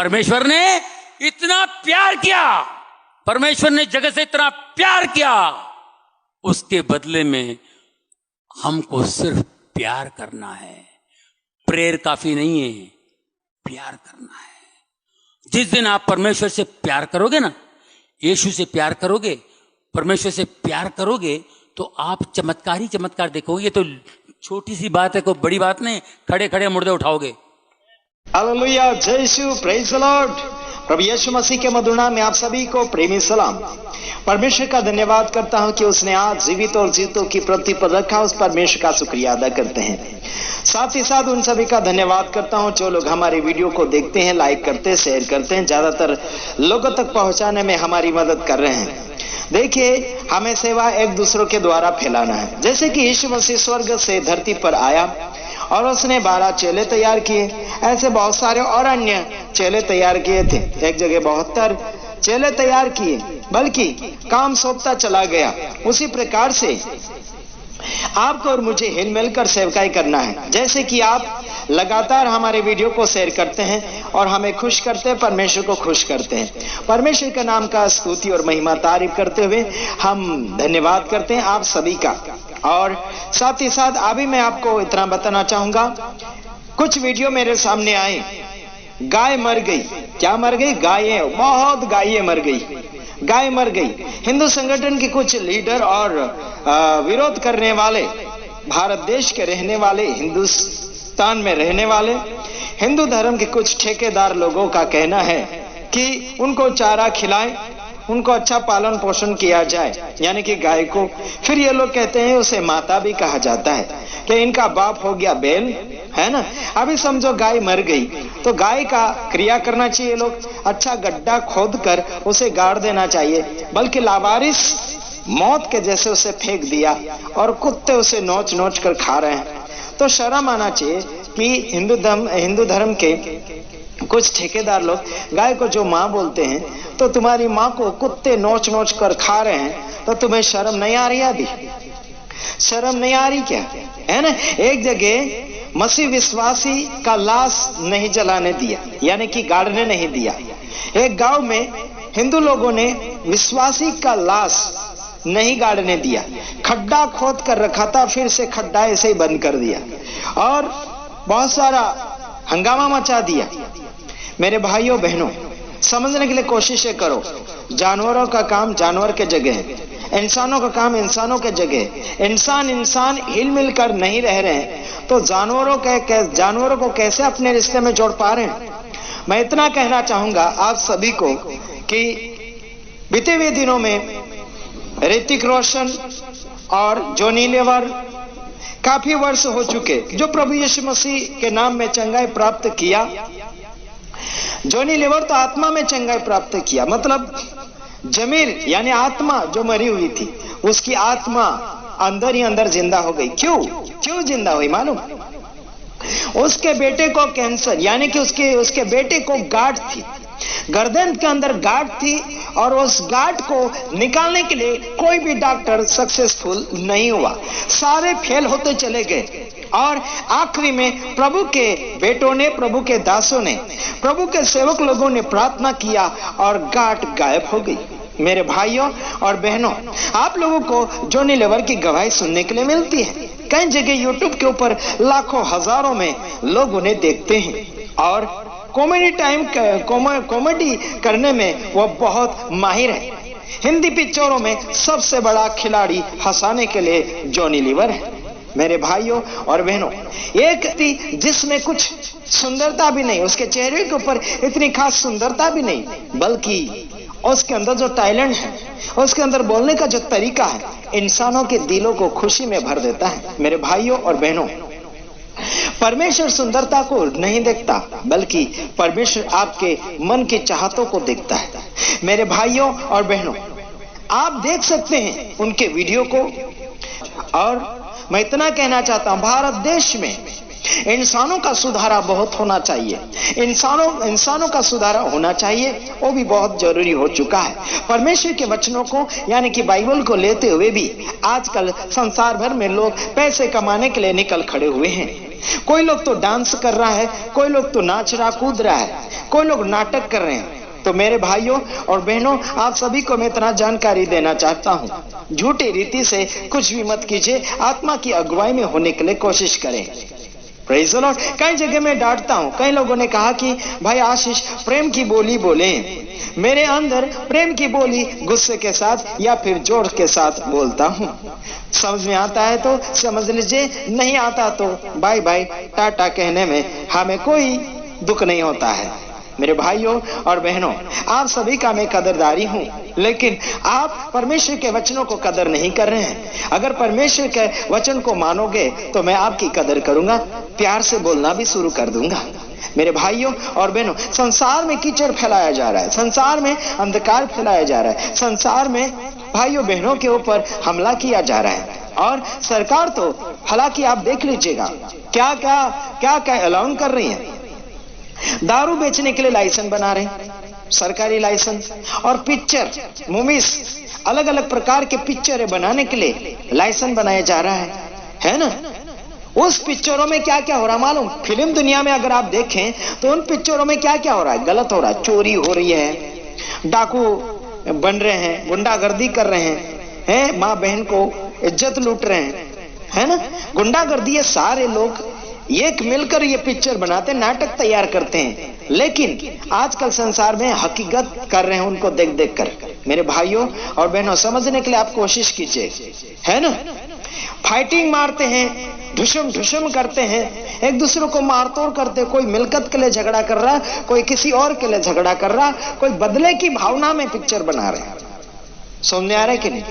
परमेश्वर ने इतना प्यार किया, परमेश्वर ने जगत से इतना प्यार किया, उसके बदले में हमको सिर्फ प्यार करना है। प्रेयर काफी नहीं है, प्यार करना है। जिस दिन आप परमेश्वर से प्यार करोगे ना, यीशु से प्यार करोगे, परमेश्वर से प्यार करोगे, तो आप चमत्कार ही चमत्कार देखोगे। ये तो छोटी सी बात है, कोई बड़ी बात नहीं, खड़े खड़े मुर्दे उठाओगे। हालेलुया, जय यीशु, प्रेज द लॉर्ड। प्रभु यीशु मसीह के मधुर नाम में आप सभी को प्रेमी सलाम। परमेश्वर का धन्यवाद करता हूं कि उसने आज जीवित और जीतों की पृथ्वी पर रखा। उस परमेश्वर का शुक्रिया अदा करते हैं। साथ ही साथ उन सभी का धन्यवाद करता हूं जो लोग हमारे वीडियो को देखते हैं, लाइक करते हैं, शेयर करते हैं, ज्यादातर लोगों तक पहुंचाने में हमारी मदद कर रहे हैं। देखिए, हमें सेवा एक दूसरों के द्वारा फैलाना है। जैसे कि यीशु मसीह स्वर्ग से धरती पर आया और उसने 12 चेले तैयार किए, ऐसे बहुत सारे और अन्य चेले तैयार किए थे। एक जगह 72 चेले तैयार किए, बल्कि काम सौंपता चला गया। उसी प्रकार से आपको और मुझे हिल मिलकर सेवकाई करना है। जैसे कि आप लगातार हमारे वीडियो को शेयर करते हैं और हमें खुश करते हैं, परमेश्वर को खुश करते हैं। परमेश्वर के नाम का स्तुति और महिमा तारीफ करते हुए हम धन्यवाद करते हैं आप सभी का। और साथ ही साथ अभी मैं आपको इतना बताना चाहूंगा, कुछ वीडियो मेरे सामने आए, गाय मर गई। क्या मर गई? गायें, बहुत गायें मर गई, गाय मर गई। हिंदू संगठन के कुछ लीडर और विरोध करने वाले, भारत देश के रहने वाले, हिंदुस्तान में रहने वाले हिंदू धर्म के कुछ ठेकेदार लोगों का कहना है कि उनको चारा खिलाएं, उनको अच्छा पालन पोषण किया जाए, यानी कि गाय को। फिर ये लोग कहते हैं उसे माता भी कहा जाता है, कि इनका बाप हो गया बैल, है ना। अभी समझो गाय मर गई तो गाय का क्रिया करना चाहिए, लोग अच्छा गड्ढा खोद कर उसे गाड़ देना चाहिए, बल्कि लावारिस मौत के जैसे उसे फेंक दिया और कुत्ते उसे नोच नोच कर खा रहे हैं। तो शर्म आना चाहिए कि हिंदू धर्म के कुछ ठेकेदार लोग गाय को जो माँ बोलते हैं, तो तुम्हारी माँ को कुत्ते नोच नोच कर खा रहे हैं, तो तुम्हें शर्म नहीं आ रही? अभी शर्म नहीं आ रही क्या? है ना। एक जगह मसीह विश्वासी का लाश नहीं जलाने दिया, यानी कि गाड़ने नहीं दिया। एक गांव में हिंदू लोगों ने विश्वासी का लाश नहीं गाड़ने दिया, खड्डा खोद कर रखा था, फिर से खड्डा ऐसे ही बंद कर दिया और बहुत सारा हंगामा मचा दिया। मेरे भाइयों बहनों, समझने के लिए कोशिश करो, जानवरों का काम जानवर के जगह है, इंसानों का काम इंसानों के जगह। इंसान हिल मिल कर नहीं रह रहे हैं, तो जानवरों को कैसे अपने रिश्ते में जोड़ पा रहे हैं? मैं इतना कहना चाहूंगा आप सभी को कि बीते हुए दिनों में ऋतिक रोशन और जॉनी लीवर काफी वर्ष हो चुके जो प्रभु यीशु मसीह के नाम में चंगाई प्राप्त किया। जॉनी लीवर तो आत्मा में चंगाई प्राप्त किया, मतलब जमीर यानी आत्मा जो मरी हुई थी, उसकी आत्मा अंदर ही अंदर जिंदा हो गई। क्यों जिंदा हुई मालूम? उसके बेटे को कैंसर, यानी कि उसके बेटे को गांठ थी, गर्दन के अंदर गांठ थी, और उस गांठ को निकालने के लिए कोई भी डॉक्टर सक्सेसफुल नहीं हुआ, सारे फेल होते चले गए। और आखिरी में प्रभु के बेटों ने, प्रभु के दासों ने, प्रभु के सेवक लोगों ने प्रार्थना किया और गांठ गायब हो गई। मेरे भाइयों और बहनों, आप लोगों को जॉनी लीवर की गवाही सुनने के लिए मिलती है। कई जगह यूट्यूब के ऊपर लाखों हजारों में लोग उन्हें देखते हैं और कॉमेडी करने में वो बहुत माहिर है। हिंदी पिक्चरों में सबसे बड़ा खिलाड़ी हंसाने के लिए जॉनी लीवर है। मेरे भाइयों और बहनों, एक व्यक्ति जिसमें कुछ सुंदरता भी नहीं, उसके चेहरे के ऊपर इतनी खास सुंदरता भी नहीं, बल्कि उसके अंदर जो टैलेंट है, उसके अंदर बोलने का जो तरीका है, इंसानों के दिलों को खुशी में भर देता है। मेरे भाइयों और बहनों, परमेश्वर सुंदरता को नहीं देखता, बल्कि परमेश्वर आपके मन की चाहतों को देखता है। मेरे भाइयों और बहनों, आप देख सकते हैं उनके वीडियो को। और मैं इतना कहना चाहता हूं, भारत देश में इंसानों का सुधारा बहुत होना चाहिए, इंसानों का सुधारा होना चाहिए, वो भी बहुत जरूरी हो चुका है। परमेश्वर के वचनों को यानी कि बाइबल को लेते हुए भी आजकल संसार भर में लोग पैसे कमाने के लिए निकल खड़े हुए हैं। कोई लोग तो डांस कर रहा है, कोई लोग तो नाच रहा कूद रहा है, कोई लोग नाटक कर रहे हैं। तो मेरे भाइयों और बहनों, आप सभी को मैं इतना जानकारी देना चाहता हूं, झूठी रीति से कुछ भी मत कीजिए, आत्मा की अगुवाई में होने के लिए कोशिश करें। Praise the Lord. कई जगह मैं डांटता हूं, कई लोगों ने कहा कि भाई आशीष प्रेम की बोली बोले। मेरे अंदर प्रेम की बोली गुस्से के साथ या फिर जोर के साथ बोलता हूं। समझ में आता है तो समझ लीजिए, नहीं आता तो बाय बाय टाटा कहने में हमें कोई दुख नहीं होता है। मेरे भाइयों और बहनों, आप सभी का मैं कदरदारी हूं, लेकिन आप परमेश्वर के वचनों को कदर नहीं कर रहे हैं। अगर परमेश्वर के वचन को मानोगे तो मैं आपकी कदर करूंगा, प्यार से बोलना भी शुरू कर दूंगा। मेरे भाइयों और बहनों, संसार में कीचड़ फैलाया जा रहा है, संसार में अंधकार फैलाया जा रहा है, संसार में भाइयों बहनों के ऊपर हमला किया जा रहा है। और सरकार तो हालांकि आप देख लीजिएगा क्या क्या अलाउंस कर रही है। दारू बेचने के लिए लाइसेंस बना रहे हैं, सरकारी लाइसेंस, और पिक्चर मूवीज अलग अलग प्रकार के पिक्चरें बनाने के लिए लाइसेंस बनाया जा रहा है ना। उस पिक्चरों में क्या क्या हो रहा मालूम? फिल्म दुनिया में अगर आप देखें तो उन पिक्चरों में क्या क्या हो रहा है? गलत हो रहा है, चोरी हो रही है, डाकू बन रहे हैं, गुंडागर्दी कर रहे हैं, माँ बहन को इज्जत लूट रहे हैं, है ना। गुंडागर्दी, ये सारे लोग एक मिलकर ये पिक्चर बनाते, नाटक तैयार करते हैं, लेकिन आजकल संसार में हकीकत कर रहे हैं उनको देख देख कर। मेरे भाइयों और बहनों, समझने के लिए आप कोशिश कीजिए, है ना। फाइटिंग मारते हैं, ढुसम करते हैं, एक दूसरे को मारतोड़ करते हैं। कोई मिलकत के लिए झगड़ा कर रहा, कोई किसी और के लिए झगड़ा कर रहा, कोई बदले की भावना में पिक्चर बना रहे हैं। समझ आ रहा है कि नहीं?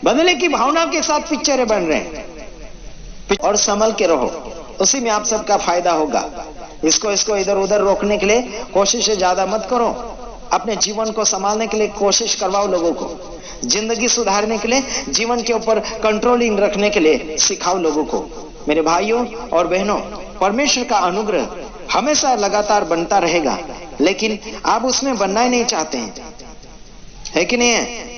बदले की भावना के साथ पिक्चरें बन रहे हैं। और संभल के रहो, उसी में आप सबका फायदा होगा। इसको इधर उधर रोकने के लिए कोशिश ज्यादा मत करो। अपने जीवन को संभालने के लिए कोशिश करवाओ लोगों को, जिंदगी सुधारने के लिए, जीवन के ऊपर कंट्रोलिंग रखने के लिए सिखाओ लोगों को। मेरे भाइयों और बहनों, परमेश्वर का अनुग्रह हमेशा लगातार बनता रहेगा, लेकिन आप उसमें बनना ही नहीं चाहते हैं, है कि नहीं है?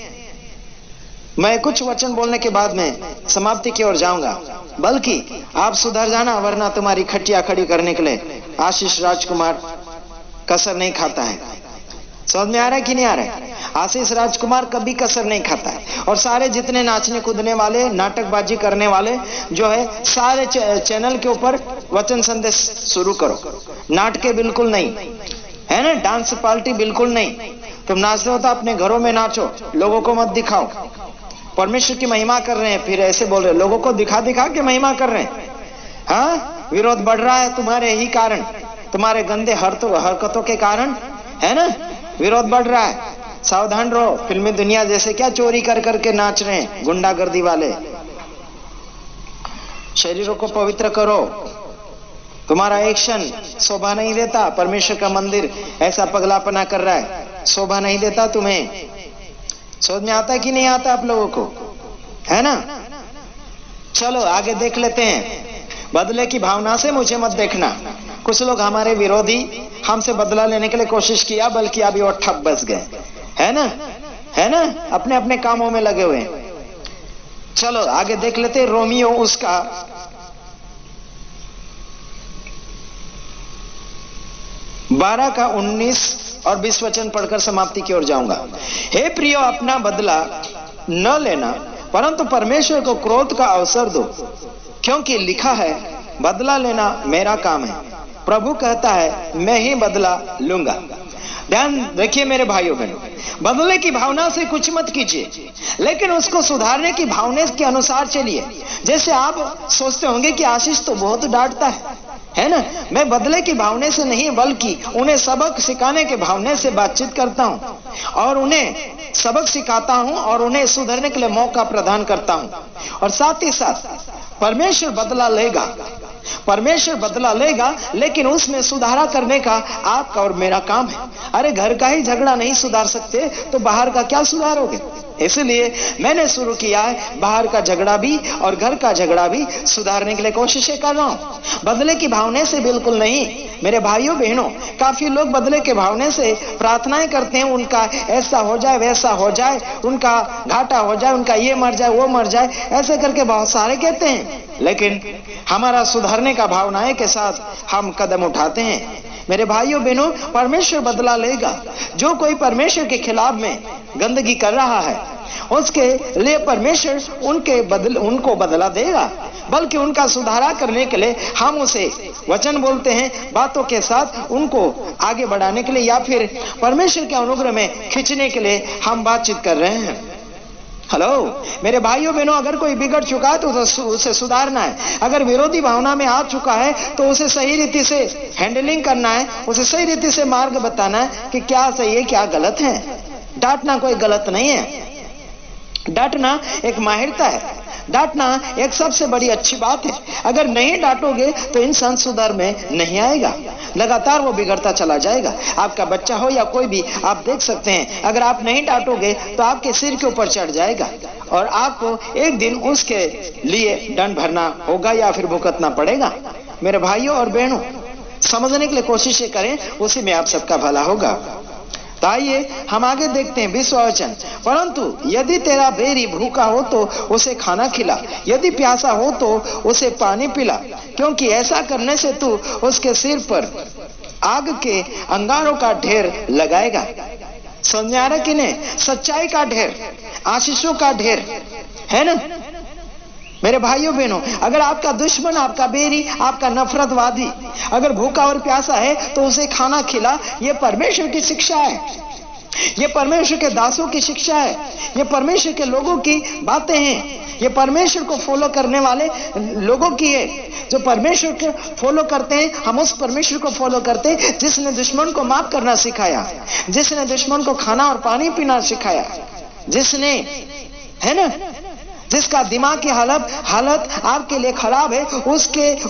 मैं कुछ वचन बोलने के बाद में समाप्ति की ओर जाऊंगा, बल्कि आप सुधर जाना, वरना तुम्हारी खटिया खड़ी करने के लिए आशीष राजकुमार कसर नहीं खाता है। समझ में आ रहा है कि नहीं आ रहा है? आशीष राजकुमार कभी कसर नहीं खाता है। और सारे जितने नाचने कूदने वाले, नाटकबाजी करने वाले जो है, सारे चैनल के ऊपर वचन संदेश शुरू करो। नाटके बिल्कुल नहीं, है ना, डांस पार्टी बिल्कुल नहीं। तुम नाचते हो तो अपने घरों में नाचो, लोगों को मत दिखाओ। परमेश्वर की महिमा कर रहे हैं, फिर ऐसे बोल रहे हैं, लोगों को दिखा दिखा के महिमा कर रहे हैं। हाँ, विरोध बढ़ रहा है तुम्हारे ही कारण, तुम्हारे गंदे हरकतों के कारण, है ना, विरोध बढ़ रहा है। सावधान रहो। फिल्मी दुनिया जैसे क्या चोरी कर करके नाच रहे हैं गुंडागर्दी वाले। शरीरों को पवित्र करो। तुम्हारा एक्शन शोभा नहीं देता। परमेश्वर का मंदिर ऐसा पगलापना कर रहा है, शोभा नहीं देता तुम्हें। समझ में आता है कि नहीं आता आप लोगों को, है ना? चलो आगे देख लेते हैं। बदले की भावना से मुझे मत देखना। कुछ लोग हमारे विरोधी हमसे बदला लेने के लिए कोशिश किया, बल्कि अभी और ठप बस गए, है ना, है ना, अपने अपने कामों में लगे हुए हैं। चलो आगे देख लेते हैं। रोमियो उसका 12 का 19 और 20 वचन पढ़कर समाप्ति की ओर जाऊंगा। हे प्रियो, अपना बदला न लेना, परंतु परमेश्वर को क्रोध का अवसर दो, क्योंकि लिखा है, बदला लेना मेरा काम है, प्रभु कहता है मैं ही बदला लूंगा। ध्यान रखिए मेरे भाइयों बहनों, बदले की भावना से कुछ मत कीजिए, लेकिन उसको सुधारने की भावना के अनुसार चलिए। जैसे आप सोचते होंगे कि आशीष तो बहुत डांटता है ना। मैं बदले की भावना से नहीं, बल्कि उन्हें सबक सिखाने के भावना से बातचीत करता हूं, और उन्हें सबक सिखाता हूं, और उन्हें सुधरने के लिए मौका प्रदान करता हूं। और साथ ही साथ परमेश्वर बदला लेगा, परमेश्वर बदला लेगा, लेकिन उसमें सुधारा करने का आपका और मेरा काम है। अरे घर का ही झगड़ा नहीं सुधार सकते तो बाहर का क्या सुधारोगे? इसलिए मैंने शुरू किया है बाहर का झगड़ा भी और घर का झगड़ा भी सुधारने के लिए कोशिशें कर रहा हूं। बदले की भावना से बिल्कुल नहीं। मेरे भाइयों बहनों, काफी लोग बदले के भावना से प्रार्थनाएं करते हैं, उनका ऐसा हो जाए, वैसा हो जाए, उनका घाटा हो जाए, उनका ये मर जाए, वो मर जाए, ऐसे करके बहुत सारे कहते हैं। लेकिन हमारा सुधारने का भावनाएं के साथ हम कदम उठाते हैं। मेरे भाइयों बहनों, परमेश्वर बदला लेगा। जो कोई परमेश्वर के खिलाफ में गंदगी कर रहा है, उसके लिए परमेश्वर उनको बदला देगा। बल्कि उनका सुधारा करने के लिए हम उसे वचन बोलते हैं, बातों के साथ उनको आगे बढ़ाने के लिए या फिर परमेश्वर के अनुग्रह में खींचने के लिए हम बातचीत कर रहे हैं। हेलो मेरे भाइयों बहनों, अगर कोई बिगड़ चुका है तो उसे सुधारना है। अगर विरोधी भावना में आ चुका है तो उसे सही रीति से हैंडलिंग करना है, उसे सही रीति से मार्ग बताना है कि क्या सही है, क्या गलत है। डांटना कोई गलत नहीं है, डांटना एक माहिरता है, डांटना एक सबसे बड़ी अच्छी बात है। अगर नहीं डांटोगे तो इंसान सुधार में नहीं आएगा, लगातार वो बिगड़ता चला जाएगा। आपका बच्चा हो या कोई भी, आप देख सकते हैं, अगर आप नहीं डांटोगे तो आपके सिर के ऊपर चढ़ जाएगा और आपको एक दिन उसके लिए दंड भरना होगा या फिर भुगतना पड़ेगा। मेरे भाइयों और बहनों, समझने के लिए कोशिशें करें, उसी में आप सबका भला होगा। तो आइए हम आगे देखते हैं 20वां वचन। परंतु यदि तेरा बैरी भूखा हो तो उसे खाना खिला, यदि प्यासा हो तो उसे पानी पिला, क्योंकि ऐसा करने से तू उसके सिर पर आग के अंगारों का ढेर लगाएगा। समझ आ रहा कि नहीं? सच्चाई का ढेर, आशीषों का ढेर है ना। मेरे भाइयों बहनों, अगर आपका दुश्मन, आपका बैरी, आपका नफरतवादी अगर भूखा और प्यासा है तो उसे खाना खिला। ये परमेश्वर की शिक्षा है, ये परमेश्वर के दासों की शिक्षा है, ये परमेश्वर के लोगों की बातें हैं, ये परमेश्वर को फॉलो करने वाले लोगों की है। जो परमेश्वर को फॉलो करते हैं, हम उस परमेश्वर को फॉलो करते हैं जिसने दुश्मन को माफ करना सिखाया, जिसने दुश्मन को खाना और पानी पीना सिखाया, जिसने, है ना, जिसका दिमाग की हालत आपके लिए खराब है,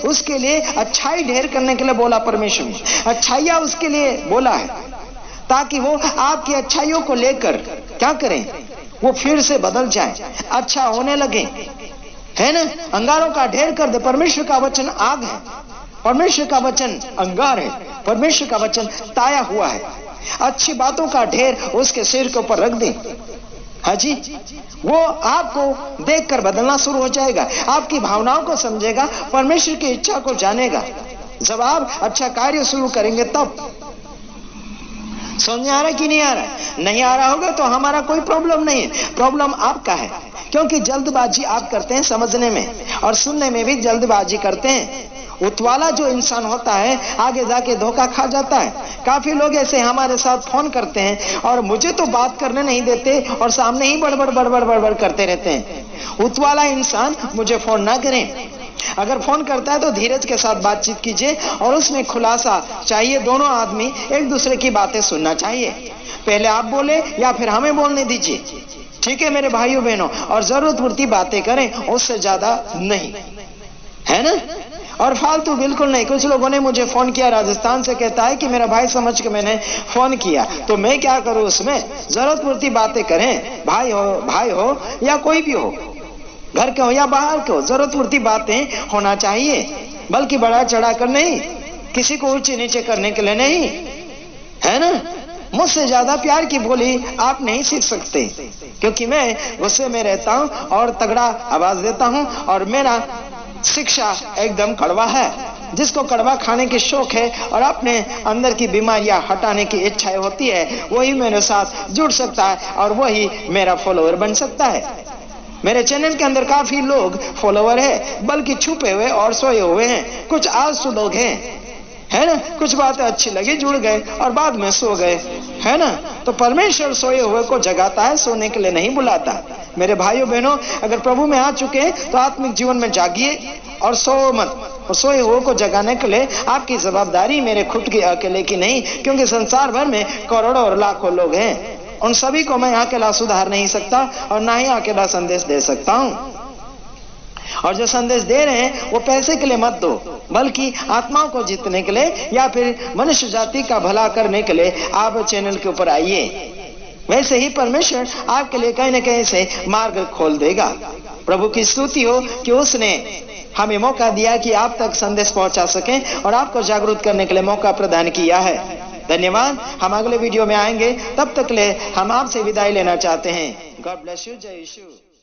उसके लिए अच्छाई ढेर करने के लिए बोला परमेश्वर ने। अच्छाइयां उसके लिए बोला है ताकि वो आपकी अच्छाइयों को लेकर क्या करें, वो फिर से बदल जाए, अच्छा होने लगे, है ना। अंगारों का ढेर कर दे। परमेश्वर का वचन आग है, परमेश्वर का वचन अंगार है, परमेश्वर का वचन ताया हुआ है। अच्छी बातों का ढेर उसके सिर के ऊपर रख दे। हाँ जी, वो आपको देखकर बदलना शुरू हो जाएगा, आपकी भावनाओं को समझेगा, परमेश्वर की इच्छा को जानेगा। जब आप अच्छा कार्य शुरू करेंगे तब। समझ आ रहा है कि नहीं आ रहा? नहीं आ रहा होगा तो हमारा कोई प्रॉब्लम नहीं है, प्रॉब्लम आपका है, क्योंकि जल्दबाजी आप करते हैं समझने में और सुनने में भी जल्दबाजी करते हैं। उतवाला जो इंसान होता है आगे जाके धोखा खा जाता है। काफी लोग ऐसे हमारे साथ फोन करते हैं और मुझे तो बात करने नहीं देते और सामने ही बड़बड़ करते रहते हैं। उतवाला इंसान मुझे फोन ना करें। अगर फोन करता है तो धीरज के साथ बातचीत कीजिए और उसमें खुलासा चाहिए। दोनों आदमी एक दूसरे की बातें सुनना चाहिए। पहले आप बोले या फिर हमें बोलने दीजिए, ठीक है मेरे भाइयों बहनों। और जरूरत पूर्ति बातें करें, उससे ज्यादा नहीं, है ना। और फालतू बिल्कुल नहीं। कुछ लोगों ने मुझे फोन किया राजस्थान से, कहता है कि मेरा भाई समझ के मैंने फोन किया, तो मैं क्या करूं उसमें। जरूरत पूर्ति बातें करें, भाई हो या कोई भी हो, घर के हो या बाहर के हो, जरूरत पूर्ति बातें होना चाहिए, बल्कि बढ़ा चढ़ा कर नहीं, किसी को ऊंचे नीचे करने के लिए नहीं, है ना। मुझसे ज्यादा प्यार की बोली आप नहीं सीख सकते, क्योंकि मैं गुस्से में रहता हूं और तगड़ा आवाज देता हूं और मेरा शिक्षा एकदम कड़वा है। जिसको कड़वा खाने की शौक है और अपने अंदर की बीमारियां हटाने की इच्छा होती है, वही मेरे साथ जुड़ सकता है और वही मेरा फॉलोअर बन सकता है। मेरे चैनल के अंदर काफी लोग फॉलोअर है, बल्कि छुपे हुए और सोए हुए हैं। कुछ आलसू लोग हैं, है ना। कुछ बातें अच्छी लगी, जुड़ गए और बाद में सो गए, है ना। तो परमेश्वर सोए हुए को जगाता है, सोने के लिए नहीं बुलाता। मेरे भाइयों बहनों, अगर प्रभु में आ चुके हैं तो आत्मिक जीवन में जागिए और सो मत। और सोए हुए को जगाने के लिए आपकी जवाबदारी मेरे खुद की अकेले की नहीं, क्योंकि संसार भर में करोड़ों और लाखों लोग हैं। उन सभी को मैं अकेला सुधार नहीं सकता और ना ही अकेला संदेश दे सकता हूँ। और जो संदेश दे रहे हैं वो पैसे के लिए मत दो, बल्कि आत्माओं को जीतने के लिए या फिर मनुष्य जाति का भला करने के लिए आप चैनल के ऊपर आइए। वैसे ही परमेश्वर आपके लिए कहीं न कहीं से मार्ग खोल देगा। प्रभु की स्तुति हो कि उसने हमें मौका दिया कि आप तक संदेश पहुंचा सकें और आपको जागरूक करने के लिए मौका प्रदान किया है। धन्यवाद। हम अगले वीडियो में आएंगे, तब तक ले हम आपसे विदाई लेना चाहते हैं। God bless you. जय यीशु।